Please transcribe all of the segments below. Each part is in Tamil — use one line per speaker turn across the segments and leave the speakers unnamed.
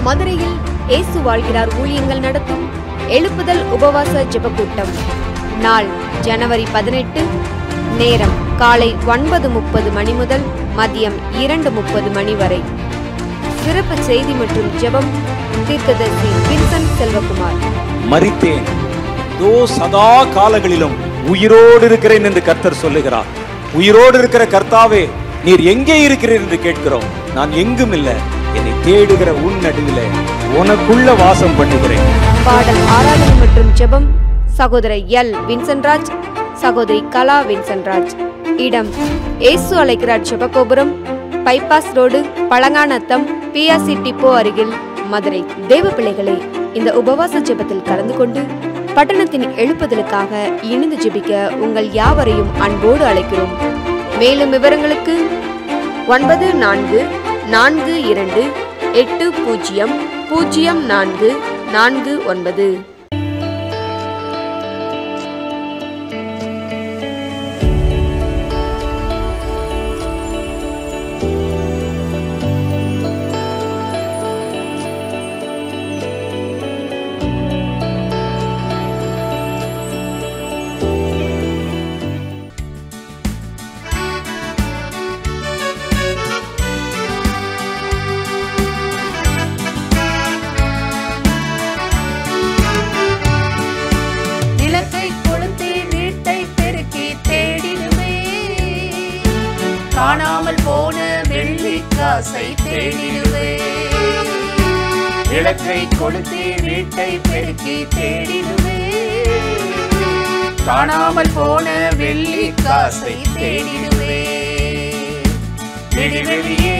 மதுரையில் இயேசு வாழ்கிறார் ஊழியங்கள் நடத்தும் எழுப்புதல் உபவாச ஜெப கூட்டம். நாள் ஜனவரி 18. நேரம் காலை 9:30 மணி முதல் மதியம் 2:30 மணி வரை. சிறப்பு செய்தி மற்றும் ஜெபம் தீர்க்கதரிசி வின்சென்ட் செல்வகுமார்.
மரித்தேன், இதோ சதா காலங்களிலும் உயிரோடு இருக்கிறேன் என்று கர்த்தர் சொல்லுகிறார். உயிரோடு இருக்கிற கர்த்தாவே, நீர் எங்கே இருக்கிறீர் என்று கேட்கிறோம். நான் எங்கும் இல்லை, என்னை தேடுகிற உன் நடுவிலே உனக்குள்ள வாசம் பண்ணுகிறேன்.
பாடல் ஆராதனை மற்றும் ஜெபம் சகோதரர் எல் வின்சென்ட்ராஜ், சகோதரி கலா வின்சென்ட்ராஜ். இடம் இயேசு அழைக்கிறார் ஜெபகோபுரம், bypass road, Palanganatham, BRC depot அருகில், மதுரை. தேவ பிள்ளைகளே, இந்த உபவாச ஜெபத்தில் கலந்து கொண்டு பட்டணத்தின் எழுப்புதலுக்காக இணைந்து ஜெபிக்க உங்கள் யாவரையும் அன்போடு அழைக்கிறோம். மேலும் விவரங்களுக்கு 9428000449.
காணாமல் போன வெள்ளி காசை தேடிடுவே. விளக்கை கொளுத்தி வீட்டை பெருக்கி தேடிடுவே. காணாமல் போன வெள்ளி காசை தேடிடுவே. விடிவெளியே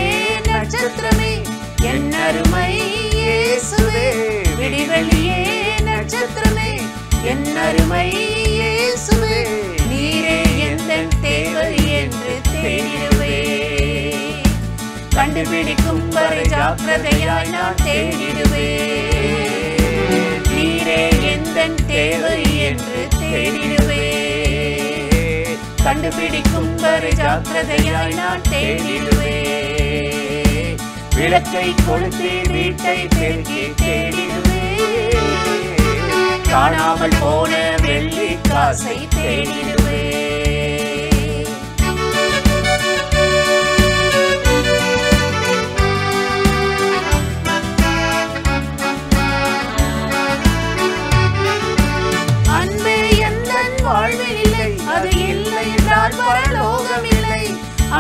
நட்சத்திரமே என் அருமை இயேசுவே. விடிவெளியே நட்சத்திரமே என் அருமை இயேசுவே. நீரே எந்தன் தேவை என்று தேடிடுவே. கண்டுபிடிக்கும் வரை ஜாக்கிரதையாய் நான் தேடிடுவே. நீரே எந்தன் தேவை என்று தேடிடுவே. கண்டுபிடிக்கும் வரை ஜாக்கிரதையாய் நான் தேடிடுவே. விளக்கை கொளுத்தி வீட்டை பெருக்கி தேடிடுவே. காணாமல் போன வெள்ளி காசை தேடிடுவே. அன்பே எந்தன் வாழ்வில் இல்லை, அது இல்லை என்றால் பரலோகம் இல்லை.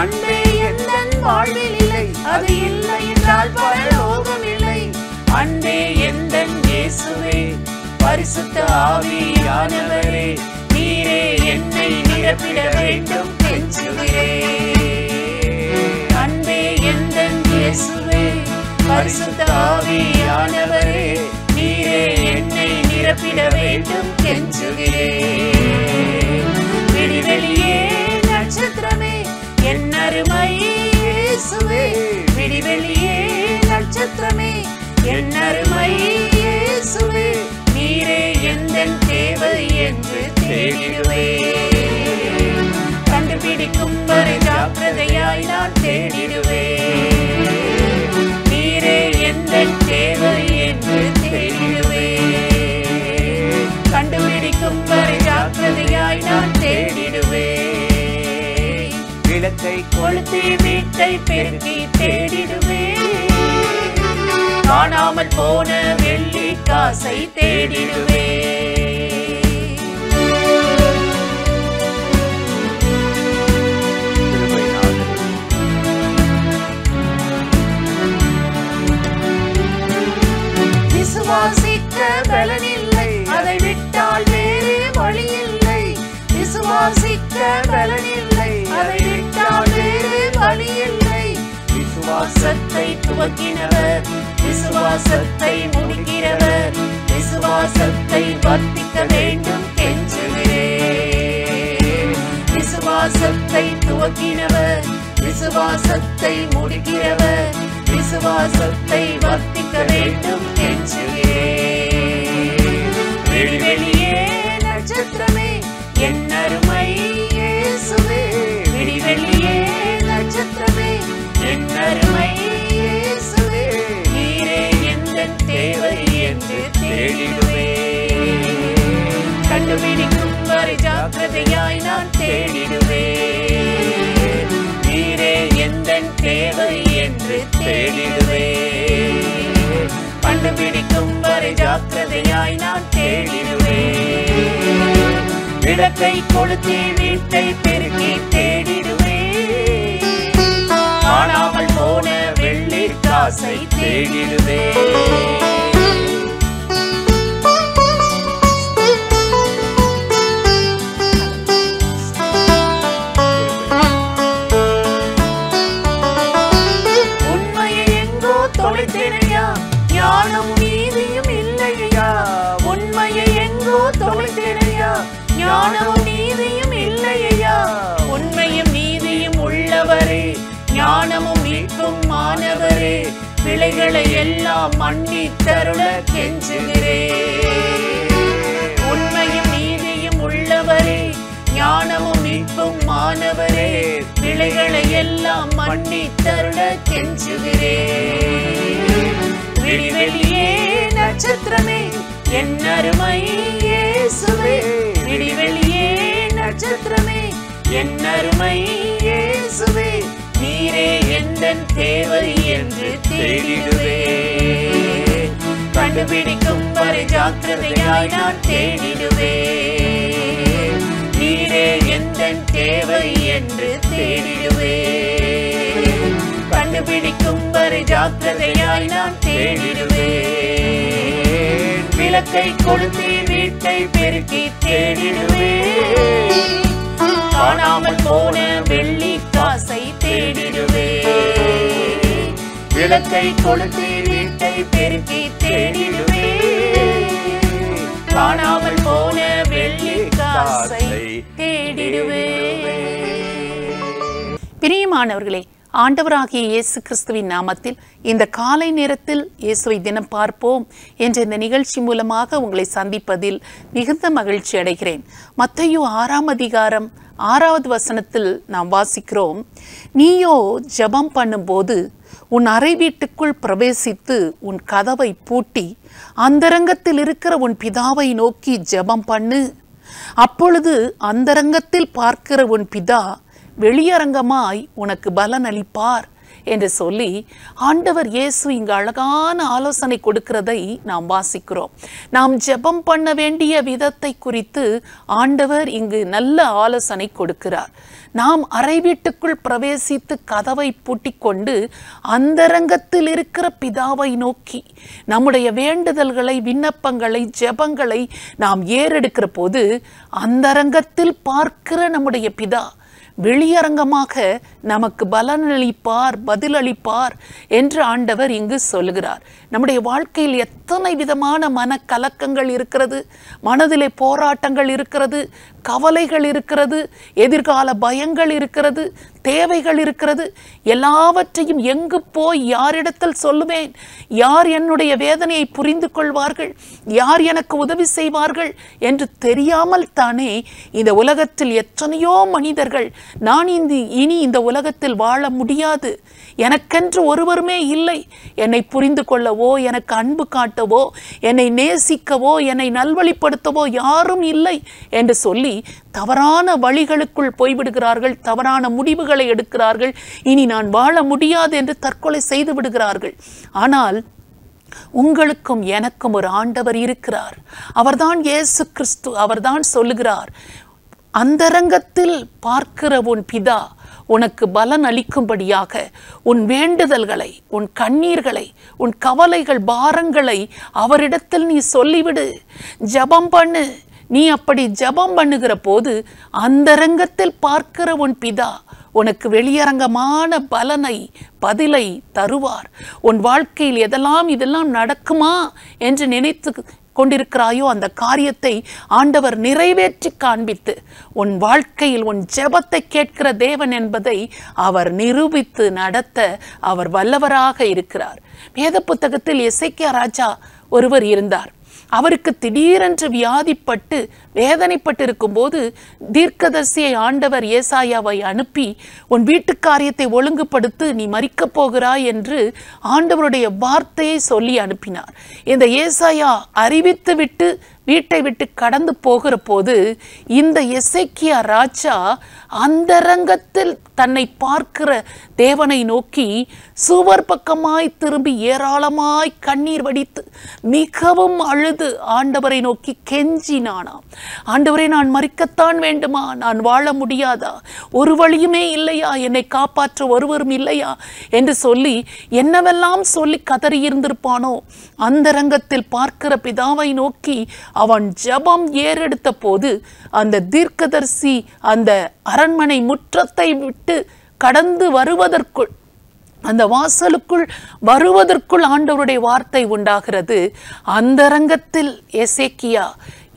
அன்பே எந்தன் வாழ்வில் இல்லை, அது இல்லை என்றால் பரலோகம் இல்லை. அன்பே எந்தன் இயேசுவே, பரிசுத்த ஆவியானவரே, நீரே என்னை நிரப்பிட வேண்டும் கெஞ்சுகிறேன். அன்பே எந்தன் இயேசுவே, பரிசுத்த ஆவியானவரே, நீரே என்னை நிரப்பிட வேண்டும் கெஞ்சுகிறேன். விடிவெளியே நட்சத்திரமே என் அருமை இயேசுவே. விடிவெளியே நட்சத்திரமே என் அருமை இயேசுவே. நீரே எந்தன் தேவை என்று தேடிடுவே. கண்டுபிடிக்கும் வரை ஜாக்கிரதையாய் நான் தேடிடுவே. நீரே எந்தன் தேவை என்று தேடிடுவே. கண்டுபிடிக்கும் வரை ஜாக்கிரதையாய் நான் தேடிடுவே. விளக்கை கொளுத்தி வீட்டை பெருக்கி தேடிடுவே. காணாமல் போன வெள்ளி காசை தேடிடுவே. விசுவாசிக்க பலனில்லை, அதை விட்டால் வேறு வழி இல்லை. விசுவாசிக்க பலனில்லை, அதை விட்டால் வேறு வழி இல்லை. விசுவாசத்தை துவக்கினவர், விசுவாசத்தை முடிக்கிறவர், விசுவாசத்தை வர்த்திக்க வேண்டும் கெஞ்சுகிறேன். விசுவாசத்தை துவக்கினவர், விசுவாசத்தை முடிக்கிறவர், விசுவாசத்தை வர்த்திக்க வேண்டும் கெஞ்சுகிறேன். விடிவெளியே நட்சத்திரமே என் அருமை இயேசுவே. விடிவெளியே நட்சத்திரமே என் அருமை இயேசுவே. நீரே எந்த கண்டுபிடிக்கும் வரை ஜாக்கிரதையாய் நான் தேடிடுவேன். விளக்கை கொளுத்தி வீட்டை பெருக்கி தேடிடுவேன். காணாமல் போன வெள்ளி காசை தேடிடுவேன். ஞானமும் நீதியும் இல்லையா? உண்மையை எங்கோ தொலைத்தேனையா? ஞானமும் நீதியும் இல்லையா? உண்மையும் நீதியும் உள்ளவரே, ஞானமும் மீட்கும் மாணவரே, விளைகளை எல்லாம் மன்னி தருள கெஞ்சுகிறேன். உண்மையும் நீதியும் உள்ளவரே, ஞானமும் மீட்கும் மாணவரே, விளைகளை எல்லாம் மன்னி தருள கெஞ்சுகிறேன். விடிவெளியே நட்சத்திரமே என் அருமை இயேசுவே, விடிவெளியே நட்சத்திரமே என் அருமை இயேசுவே, நீரே எந்தன் தேவை என்று தேடிடுவேன். கண்டுபிடிக்கும் வரை ஜாக்கிரதையாய் நான் தேடிடுவேன். நீரே எந்தன் தேவை என்று தேடிடுவேன். கண்டுபிடிக்கும் வரை ஜாக்கிரதையாய் நான் தேடிடுவேன். விளக்கை கொளுத்தி வீட்டை பெருக்கி தேடிடுவேன். காணாமல் போன வெள்ளி காசை தேடிடுவேன். விளக்கை கொளுத்தி வீட்டை பெருக்கி தேடிடுவேன். காணாமல் போன வெள்ளி காசை தேடிடுவேன்.
பிரியமானவர்களே, ஆண்டவராகிய இயேசு கிறிஸ்துவின் நாமத்தில் இந்த காலை நேரத்தில் இயேசுவை தினம் பார்ப்போம் என்ற இந்த நிகழ்ச்சி மூலமாக உங்களை சந்திப்பதில் மிகுந்த மகிழ்ச்சி அடைகிறேன். மத்தேயு 6ஆம் அதிகாரம் 6வது வசனத்தில் நாம் வாசிக்கிறோம், நீயோ ஜெபம் பண்ணும்போது உன் அறை வீட்டுக்குள் பிரவேசித்து உன் கதவை பூட்டி அந்தரங்கத்தில் இருக்கிற உன் பிதாவை நோக்கி ஜெபம் பண்ணு. அப்பொழுது அந்தரங்கத்தில் பார்க்கிற உன் பிதா வெளியரங்கமாய் உனக்கு பலன் அளிப்பார் என்று சொல்லி ஆண்டவர் இயேசு இங்கு அழகான ஆலோசனை கொடுக்கிறதை நாம் வாசிக்கிறோம். நாம் ஜெபம் பண்ண வேண்டிய விதத்தை குறித்து ஆண்டவர் இங்கு நல்ல ஆலோசனை கொடுக்கிறார். நாம் அறை வீட்டுக்குள் பிரவேசித்து கதவை பூட்டிக் கொண்டு அந்தரங்கத்தில் இருக்கிற பிதாவை நோக்கி நம்முடைய வேண்டுதல்களை, விண்ணப்பங்களை, ஜெபங்களை நாம் ஏறெடுக்கிற போது அந்தரங்கத்தில் பார்க்கிற நம்முடைய பிதா வெளியரங்கமாக நமக்கு பலனளிப்பார், பதிலளிப்பார் என்று ஆண்டவர் இங்கு சொல்லுகிறார். நம்முடைய வாழ்க்கையில் எத்தனை விதமான மனக்கலக்கங்கள் இருக்கிறது, மனதிலே போராட்டங்கள் இருக்கிறது, கவலைகள் இருக்கிறது, எதிர்கால பயங்கள் இருக்கிறது, தேவைகள் இருக்கிறது. எல்லாவற்றையும் எங்கு போய் யாரிடத்தில் சொல்லுவேன்? யார் என்னுடைய வேதனையை புரிந்து கொள்வார்கள்? யார் எனக்கு உதவி செய்வார்கள் என்று தெரியாமல் தானே இந்த உலகத்தில் எத்தனையோ மனிதர்கள் நான் இனி இந்த உலகத்தில் வாழ முடியாது, எனக்கென்று ஒருவருமே இல்லை, என்னை புரிந்து கொள்ளவோ, எனக்கு அன்பு காட்டவோ, என்னை நேசிக்கவோ, என்னை நல்வழிப்படுத்தவோ யாரும் இல்லை என்று சொல்லி தவறான வழிகளுக்குள் போய்விடுகிறார்கள், தவறான முடிவுகளை எடுக்கிறார்கள். இனி நான் வாழ முடியாது என்று தற்கொலை செய்து விடுகிறார்கள். ஆனால் உங்களுக்கும் எனக்கும் ஒரு ஆண்டவர் இருக்கிறார். அவர்தான் இயேசு கிறிஸ்து. அவர்தான் சொல்லுகிறார், அந்தரங்கத்தில் பார்க்கிற உன் பிதா உனக்கு பலன் அளிக்கும்படியாக உன் வேண்டுதல்களை, உன் கண்ணீர்களை, உன் கவலைகள், பாரங்களை அவரிடத்தில் நீ சொல்லிவிடு, ஜெபம் பண்ணு. நீ அப்படி ஜெபம் பண்ணுகிற போது அந்தரங்கத்தில் பார்க்கிற உன் பிதா உனக்கு வெளியரங்கமான பலனை, பதிலை தருவார். உன் வாழ்க்கையில் இதெல்லாம் நடக்குமா என்று நினைத்து கொண்டிருக்கிறாயோ அந்த காரியத்தை ஆண்டவர் நிறைவேற்றி காண்பித்து உன் வாழ்க்கையில் உன் ஜெபத்தை கேட்கிற தேவன் என்பதை அவர் நிரூபித்து நடத்த அவர் வல்லவராக இருக்கிறார். வேத புத்தகத்தில் எசேக்கியா ராஜா ஒருவர் இருந்தார். அவருக்கு திடீரென்று வியாதிப்பட்டு வேதனைப்பட்டு இருக்கும்போது தீர்க்கதரிசியை ஆண்டவர் ஏசாயாவை அனுப்பி உன் வீட்டு காரியத்தை ஒழுங்குபடுத்து, நீ மரிக்கப் போகிறாய் என்று ஆண்டவருடைய வார்த்தையை சொல்லி அனுப்பினார். இந்த ஏசாயா அறிவித்து விட்டு வீட்டை விட்டு கடந்து போகிற போது இந்த எசேக்கியா ராஜா அந்தரங்கத்தில் தன்னை பார்க்கிற தேவனை நோக்கி சுவர் பக்கமாய் திரும்பி ஏராளமாய் கண்ணீர் வடித்து மிகவும் அழுது ஆண்டவரை நோக்கி கெஞ்சினானாம். ஆண்டவரே, நான் மரிக்கத்தான் வேண்டுமா? நான் வாழ முடியாதா? ஒரு வழியுமே இல்லையா? என்னை காப்பாற்ற ஒருவரும் இல்லையா என்று சொல்லி என்னவெல்லாம் சொல்லி கதறி இருந்திருப்பானோ. அந்தரங்கத்தில் பார்க்கிற பிதாவை நோக்கி அவன் ஜெபம் ஏறெடுத்த போது அந்த தீர்க்கதரிசி அந்த அரண்மனை முற்றத்தை விட்டு கடந்து வருவதற்குள், அந்த வாசலுக்குள் வருவதற்குள் ஆண்டவருடைய வார்த்தை உண்டாகிறது. அந்தரங்கத்தில் எசேக்கியா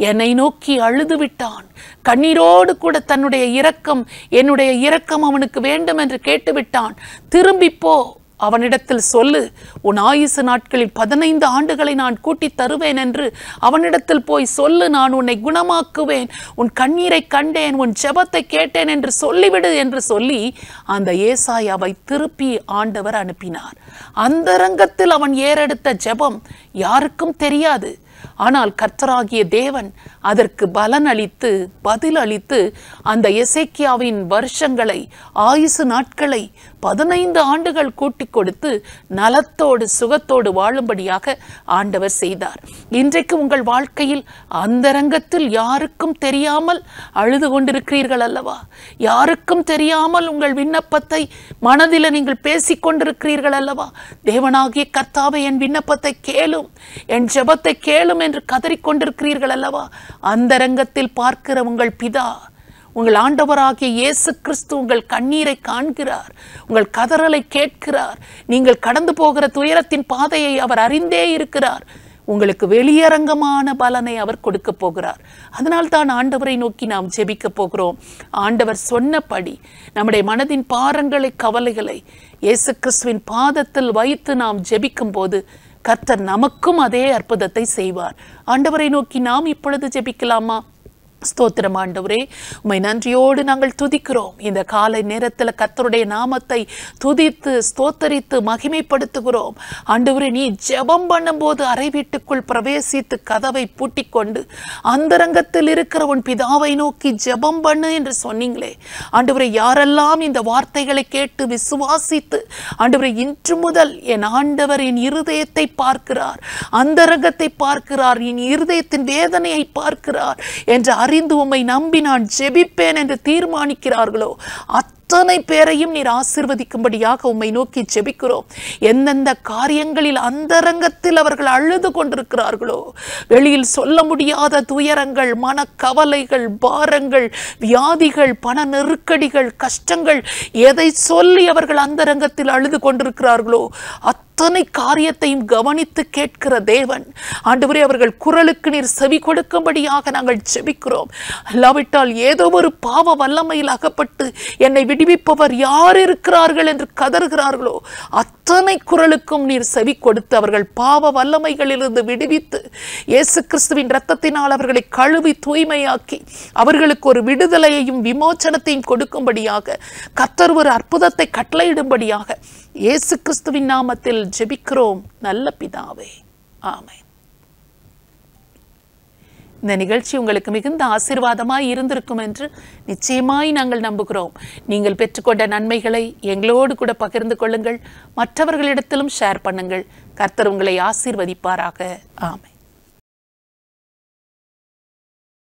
என்னை நோக்கி அழுது விட்டான். கண்ணீரோடு கூட தன்னுடைய இரக்கம், என்னுடைய இரக்கம் அவனுக்கு வேண்டும் என்று கேட்டுவிட்டான். திரும்பிப்போ, அவனிடத்தில் சொல்லு, உன் ஆயுசு நாட்களில் 15 ஆண்டுகளை நான் கூட்டி தருவேன் என்று அவனிடத்தில் போய் சொல்லு. நான் உன்னை குணமாக்குவேன், உன் கண்ணீரை கண்டேன், உன் ஜெபத்தை கேட்டேன் என்று சொல்லிவிடு என்று சொல்லி அந்த ஏசாயாவை திருப்பி ஆண்டவர் அனுப்பினார். அந்தரங்கத்தில் அவன் ஏறெடுத்த ஜெபம் யாருக்கும் தெரியாது. ஆனால் கர்த்தராகிய தேவன் அதற்கு பலன் அளித்து, பதில் அளித்து அந்த எசேக்கியாவின் வருஷங்களை, ஆயுசு நாட்களை 15 ஆண்டுகள் கூட்டி கொடுத்து நலத்தோடு சுகத்தோடு வாழும்படியாக ஆண்டவர் செய்தார். இன்றைக்கு உங்கள் வாழ்க்கையில் அந்தரங்கத்தில் யாருக்கும் தெரியாமல் அழுது கொண்டிருக்கிறீர்கள் அல்லவா? யாருக்கும் தெரியாமல் உங்கள் விண்ணப்பத்தை மனதில் நீங்கள் பேசிக்கொண்டிருக்கிறீர்கள் அல்லவா? தேவனாகிய கர்த்தாவே, என் விண்ணப்பத்தை கேளும், என் ஜெபத்தை கேளும் என்று கதறிக்கொண்டிருக்கிறீர்கள் அல்லவா? அந்தரங்கத்தில் பார்க்கிற உங்கள் பிதா, உங்கள் ஆண்டவராகிய இயேசு கிறிஸ்து உங்கள் கண்ணீரை காண்கிறார், உங்கள் கதறலை கேட்கிறார். நீங்கள் கடந்து போகிற துயரத்தின் பாதையை அவர் அறிந்தே இருக்கிறார். உங்களுக்கு வெளியரங்கமான பலனை அவர் கொடுக்க போகிறார். அதனால்தான் ஆண்டவரை நோக்கி நாம் ஜெபிக்க போகிறோம். ஆண்டவர் சொன்னபடி நம்முடைய மனதின் பாரங்களை, கவலைகளை இயேசு கிறிஸ்துவின் பாதத்தில் வைத்து நாம் ஜெபிக்கும் போது கர்த்தர் நமக்கும் அதே அற்புதத்தை செய்வார். ஆண்டவரை நோக்கி நாம் இப்பொழுது ஜெபிக்கலாமா? ஸ்தோத்திரம் ஆண்டவரே, உம்மை நன்றியோடு நாங்கள் துதிக்கிறோம். இந்த காலை நேரத்தில் கர்த்தருடைய நாமத்தை துதித்து ஸ்தோத்தரித்து மகிமைப்படுத்துகிறோம். ஆண்டவரே, நீ ஜெபம் பண்ணும்போது அறை வீட்டுக்குள் பிரவேசித்து கதவை பூட்டிக் கொண்டு அந்தரங்கத்தில் இருக்கிற உன் பிதாவை நோக்கி ஜெபம் பண்ணு என்று சொன்னீங்களே. ஆண்டவரே, யாரெல்லாம் இந்த வார்த்தைகளை கேட்டு விசுவாசித்து ஆண்டவரே இன்று முதல் என் ஆண்டவர் என் இருதயத்தை பார்க்கிறார், அந்தரங்கத்தை பார்க்கிறார், என் இருதயத்தின் வேதனையை பார்க்கிறார் என்று அறிந்து உம்மை நம்பி நான் ஜெபிப்பேன் என்று தீர்மானிக்கிறார்களோ அத்தனை பேரையும் நீர் ஆசீர்வதிக்கும்படியாக உம்மை நோக்கி ஜெபிக்கிறோம். எந்தெந்த காரியங்களில் அந்தரங்கத்தில் அவர்கள் அழுது கொண்டிருக்கிறார்களோ, வெளியில் சொல்ல முடியாத துயரங்கள், மனக்கவலைகள், பாரங்கள், வியாதிகள், பண நெருக்கடிகள், கஷ்டங்கள், எதை சொல்லி அவர்கள் அந்தரங்கத்தில் அழுது கொண்டிருக்கிறார்களோ அத்தனை காரியத்தையும் கவனித்து கேட்கிற தேவன் ஆண்டவரே, அவர்கள் குரலுக்கு நீர் செவி கொடுக்கும்படியாக நாங்கள் ஜெபிக்கிறோம். அல்லாவிட்டால் ஏதோ ஒரு பாவ வல்லமையில் அகப்பட்டு என்னை விடுவிப்பவர் யார் இருக்கிறார்கள் என்று கதறுகிறார்களோ அத்தனை குரலுக்கும் நீர் செவி கொடுத்து அவர்கள் பாவ வல்லமைகளிலிருந்து விடுவித்து இயேசு கிறிஸ்துவின் இரத்தத்தினால் அவர்களை கழுவி தூய்மையாக்கி அவர்களுக்கு ஒரு விடுதலையையும் விமோச்சனத்தையும் கொடுக்கும்படியாக கர்த்தர் ஒரு அற்புதத்தை கட்டளையிடும்படியாக இயேசு கிறிஸ்துவின் நாமத்தில் ஜெபிக்கிறோம் நல்ல பிதாவே, ஆமென். இந்த நிகழ்ச்சி உங்களுக்கு மிகுந்த ஆசீர்வாதமாய் இருந்திருக்கும் என்று நிச்சயமாய் நாங்கள் நம்புகிறோம். நீங்கள் பெற்றுக்கொண்ட நன்மைகளை எங்களோடு கூட பகிர்ந்து கொள்ளுங்கள், மற்றவர்களிடத்திலும் ஷேர் பண்ணுங்கள். கர்த்தர் உங்களை ஆசீர்வதிப்பாராக. ஆமென்.